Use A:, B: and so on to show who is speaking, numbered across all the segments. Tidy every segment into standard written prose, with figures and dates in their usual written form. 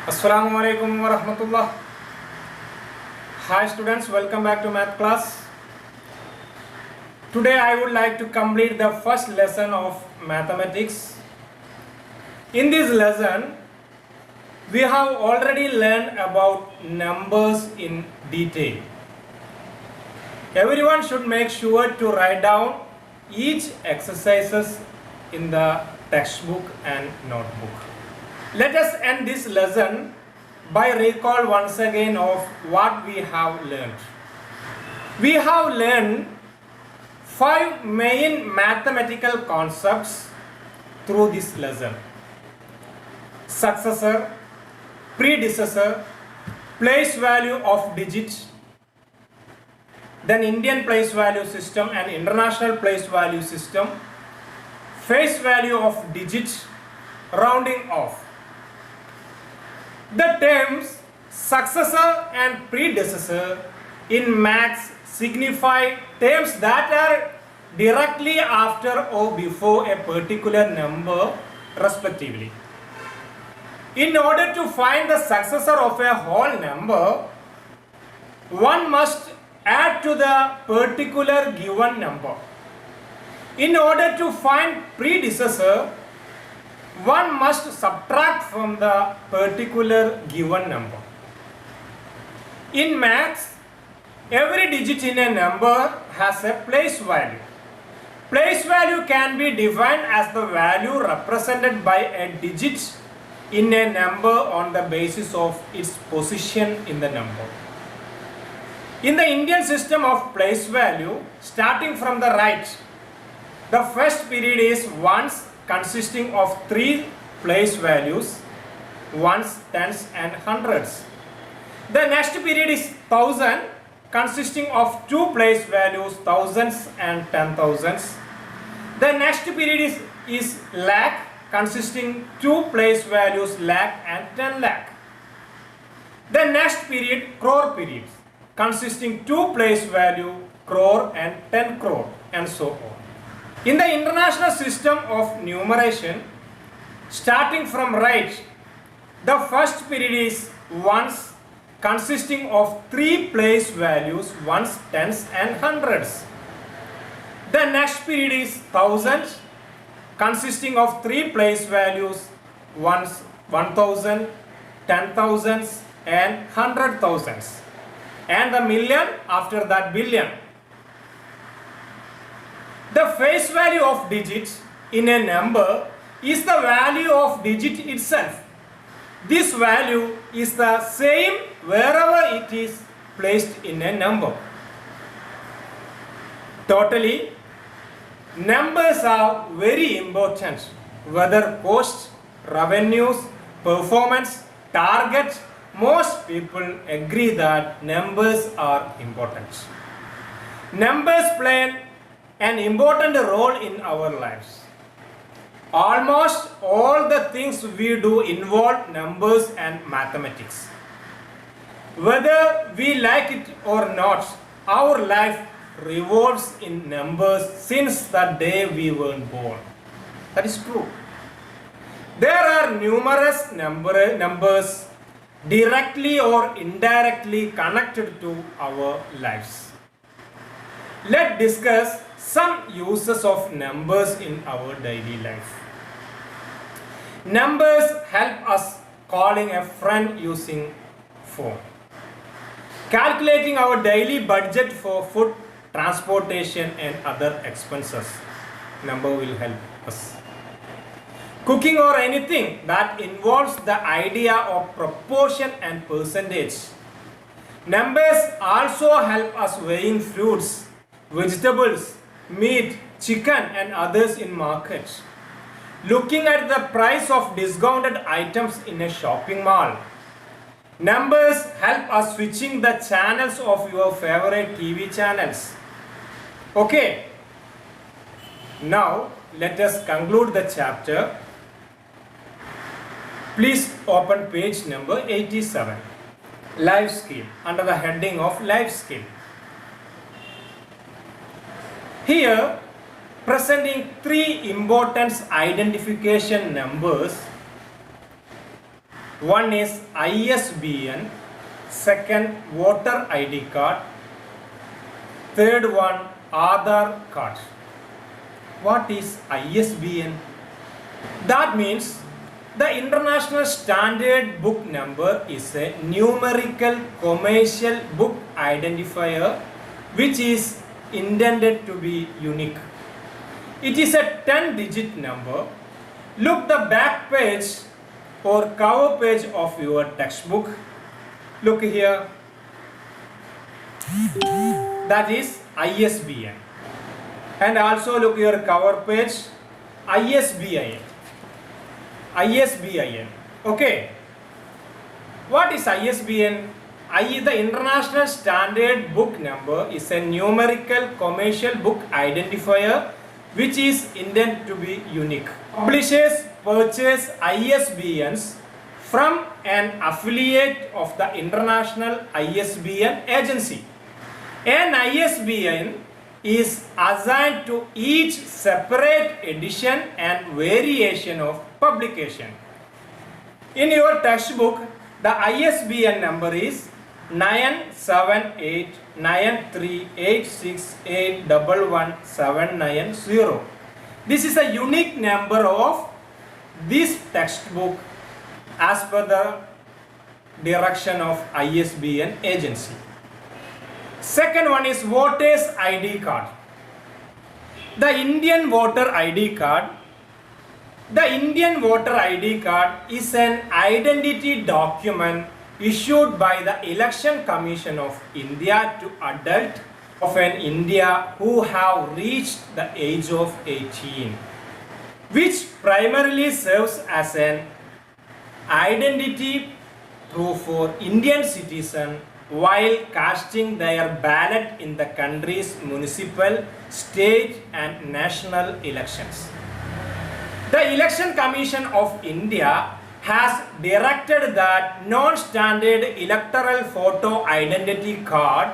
A: Assalamu alaikum wa rahmatullah. Hi students, welcome back to math class. Today I would like to complete the first lesson of mathematics. In this lesson, we have already learned about numbers in detail. Everyone should make sure to write down each exercises in the textbook and notebook. Let us end this lesson by recall once again of what we have learned. We have learned 5 main mathematical concepts through this lesson: successor, predecessor, place value of digits, then Indian place value system and international place value system, face value of digits, rounding off. The terms successor and predecessor in maths signify terms that are directly after or before a particular number respectively. In order to find the successor of a whole number, one must add to the particular given number. In order to find predecessor, one must subtract from the particular given number. In maths, every digit in a number has a place value. Place value can be defined as the value represented by a digit in a number on the basis of its position in the number. In the Indian system of place value, starting from the right, the first period is ones, consisting of 3 place values, ones, tens and hundreds. The next period is 1000, consisting of 2 place values, thousands and 10,000s. The next period is lakh, consisting 2 place values, lakh and 10 lakh. The next period, crore periods, consisting 2 place value, crore and 10 crore, and so on. In the international system of numeration, starting from right, the first period is ones, consisting of 3 place values, ones, tens and hundreds. The next period is thousands, consisting of 3 place values, ones, 1000, 10,000s and 100,000s. And the million, after that billion. The face value of digits in a number is the value of digit itself. This value is the same wherever it is placed in a number. Totally, numbers are very important, whether cost, revenues, performance, target. Most people agree that numbers are important. Numbers play an important role in our lives. Almost all the things we do involve numbers and mathematics. Whether we like it or not, our life revolves in numbers since the day we were born. That is true. There are numerous numbers directly or indirectly connected to our lives. Let's discuss some uses of numbers in our daily life. Numbers help us calling a friend using phone. Calculating our daily budget for food, transportation and other expenses. Number will help us. Cooking or anything that involves the idea of proportion and percentage. Numbers also help us weighing fruits, vegetables, meat, chicken and others in markets. Looking at the price of discounted items in a shopping mall. Numbers help us switching the channels of your favorite TV channels. Okay. Now let us conclude the chapter. Please open page number 87. Life skill, under the heading of life skill. Here, presenting 3 important identification numbers One is ISBN, second voter ID card, third one Aadhaar card. What is ISBN? That means the International Standard Book Number is a numerical commercial book identifier which is intended to be unique. It is a 10-digit number. Look the back page or cover page of your textbook. Look here. That is ISBN. And also look your cover page, ISBN. ISBN. Okay. What is ISBN? The International Standard Book Number is a numerical commercial book identifier which is intended to be unique. Publishers purchase ISBNs from an affiliate of the International ISBN Agency. An ISBN is assigned to each separate edition and variation of publication. In your textbook, the ISBN number is 9789386811790. This is a unique number of this textbook as per the direction of ISBN agency. Second one is voters ID card. The Indian voter ID card. The Indian voter ID card is an identity document issued by the Election Commission of India to adults of an India who have reached the age of 18, which primarily serves as an identity proof for Indian citizens while casting their ballot in the country's municipal, state and national elections. The Election Commission of India has directed that non-standard electoral photo identity card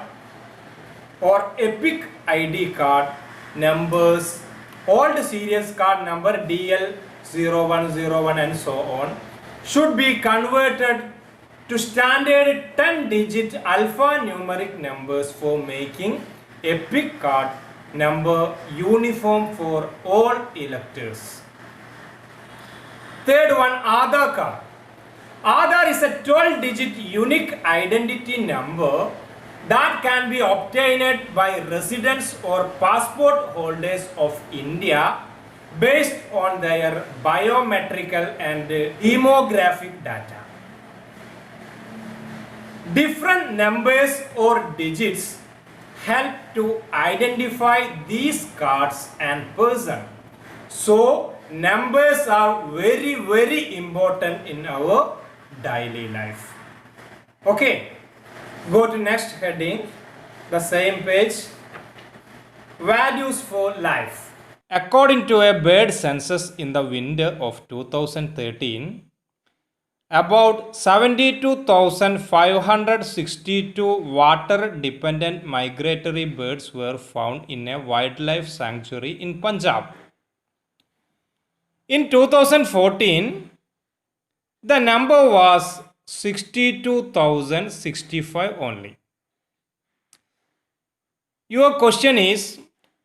A: or EPIC ID card numbers, old serious card number DL0101 and so on, should be converted to standard 10-digit alphanumeric numbers for making EPIC card number uniform for all electors. Third one, Aadhaar card. Aadhaar is a 12-digit unique identity number that can be obtained by residents or passport holders of India based on their biometrical and demographic data. Different numbers or digits help to identify these cards and person. So, numbers are very important in our daily life. Okay, go to next heading, the same page, values for life. According to a bird census in the winter of 2013, about 72,562 water-dependent migratory birds were found in a wildlife sanctuary in Punjab. In 2014, the number was 62,065 only. Your question is,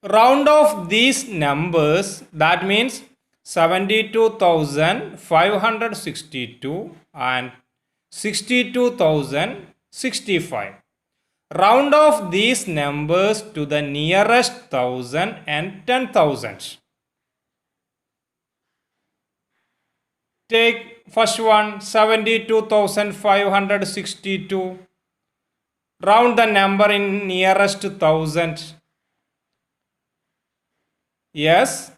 A: round off these numbers, that means 72,562 and 62,065. Round off these numbers to the nearest 1,000 and 10,000. Take first one, 72,562. Round the number in nearest 1,000. Yes,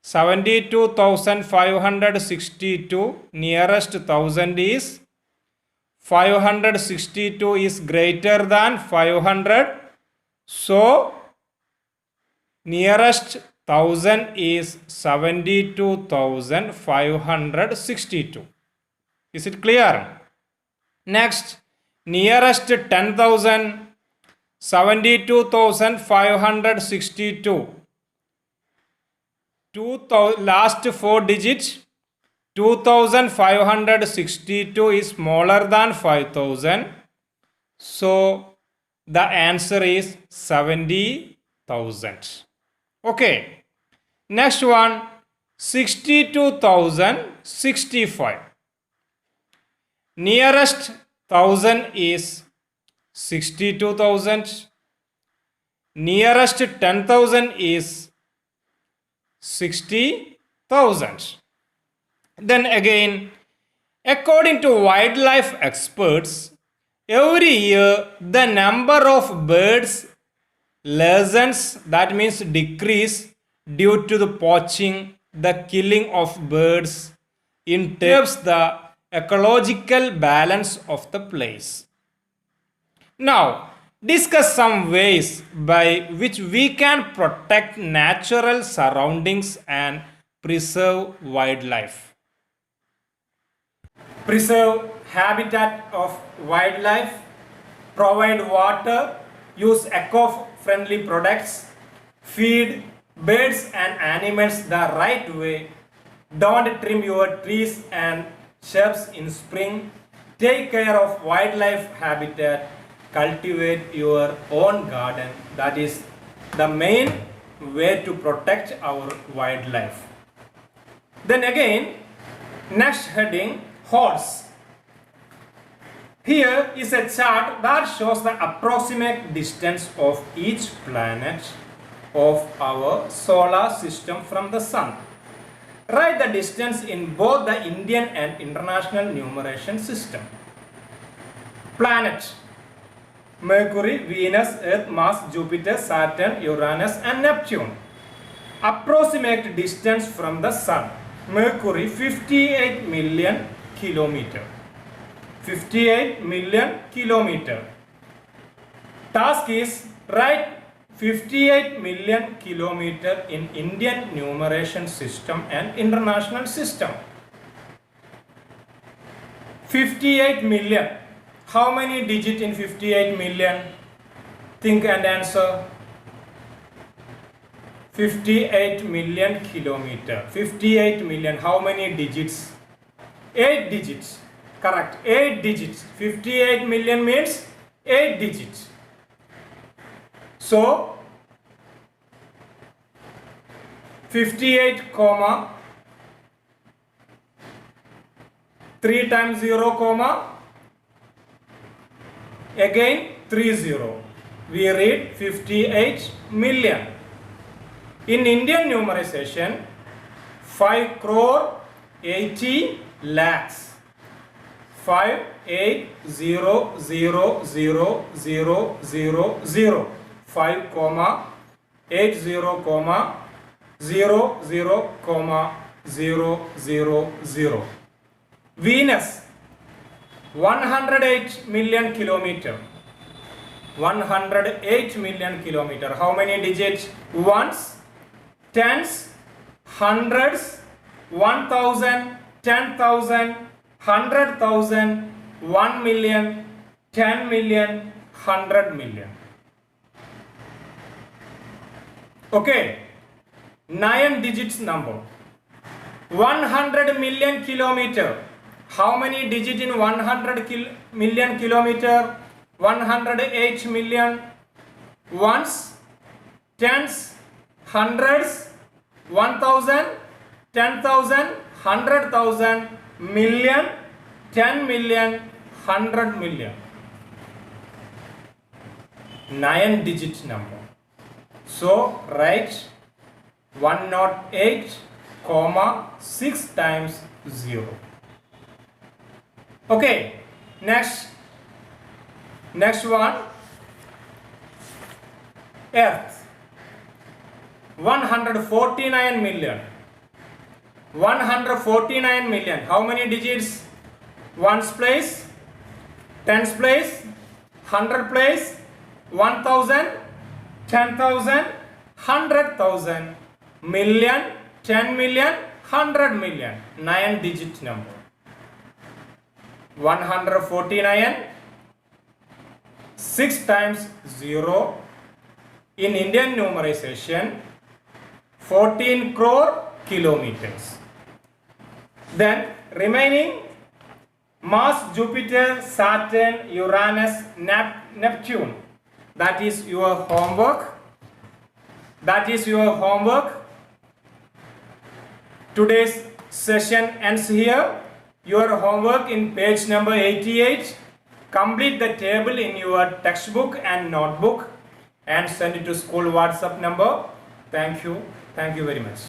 A: 72,562 nearest 1,000 is 562 is greater than 500. So, nearest 1,000 is 72,562. Is it clear? Next, nearest 10,000, 72,562. Last 4 digits 2562 is smaller than 5000. So the answer is 70,000. Okay. Next one, 62,065. Nearest 1000 is 62,000. Nearest 10,000 is 60,000. Then again, according to wildlife experts, every year the number of birds lessens, that means decrease, due to the poaching, the killing of birds disturbs the ecological balance of the place. Now, discuss some ways by which we can protect natural surroundings and preserve wildlife. Preserve habitat of wildlife, provide water, use eco-friendly products, feed birds and animals the right way, don't trim your trees and shrubs in spring, take care of wildlife habitat, cultivate your own garden. That is the main way to protect our wildlife. Then again, next heading, horse. Here is a chart that shows the approximate distance of each planet of our solar system from the sun. Write the distance in both the Indian and international numeration system. Planet: Mercury, Venus, Earth, Mars, Jupiter, Saturn, Uranus and Neptune. Approximate distance from the sun. Mercury, 58 million kilometer. 58 million kilometer. Task is write 58 million kilometer in Indian numeration system and international system. 58 million. How many digits in 58 million? Think and answer. 58 million kilometer. 58 million. How many digits? 8 digits. Correct. 8 digits. 58 million means 8 digits. So 58 comma 3 times 0 comma again 30. We read 58 million. In Indian numeration, 5 crore 80 lakhs. 58000000. 5 comma 80 comma 00 comma 000. Venus, 108 million kilometer. 108 million kilometer. How many digits? Ones, tens, hundreds, 1000, 10,000, 100,000, 1 million, 10 million, 100 million. Okay, 9 digits number. 100 million kilometer. How many digits in 100 million kilometer? 108 million. Ones, tens, hundreds, 1000, 10,000, 100,000, million, 10 million, 100 million. 9 digit number. So write 108 comma 6 times 0. Okay, next one, Earth, 149 million. 149 million. How many digits? Ones place, tens place, 100 place, 1000, 10,000, 100,000, million, 10 million, 100 million. 9 digit number. 149, 6 times 0 in Indian numeration, 14 crore kilometers. Then remaining Mars, Jupiter, Saturn, Uranus, Neptune. That is your homework. That is your homework. Today's session ends here. Your homework in page number 88. Complete the table in your textbook and notebook and send it to school WhatsApp number. Thank you. Thank you very much.